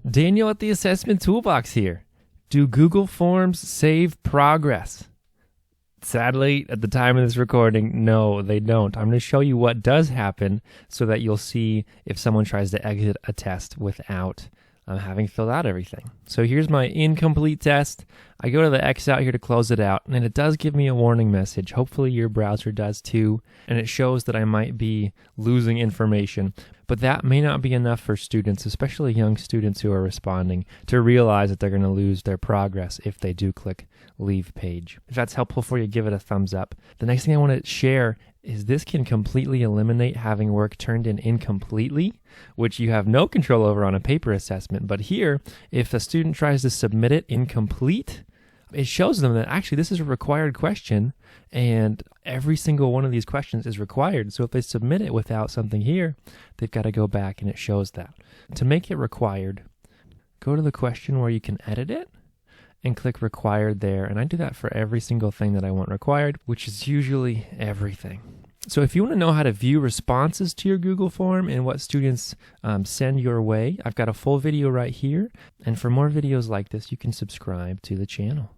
Daniel at the Assessment Toolbox here. Do Google Forms save progress? Sadly, at the time of this recording, no, they don't. I'm going to show you what does happen so that you'll see if someone tries to exit a test without having filled out everything. So here's my incomplete test. I go to the X out here to close it out, and it does give me a warning message. Hopefully your browser does too, and it shows that I might be losing information. But that may not be enough for students, especially young students who are responding, to realize that they're going to lose their progress if they do click Leave Page. If that's helpful for you, give it a thumbs up. The next thing I want to share is this can completely eliminate having work turned in incompletely, which you have no control over on a paper assessment. But here, if a student tries to submit it incomplete, it shows them that actually this is a required question and every single one of these questions is required. So if they submit it without something here, they've got to go back and it shows that. To make it required, go to the question where you can edit it and click required there. And I do that for every single thing that I want required, which is usually everything. So if you want to know how to view responses to your Google form and what students send your way, I've got a full video right here. And for more videos like this, you can subscribe to the channel.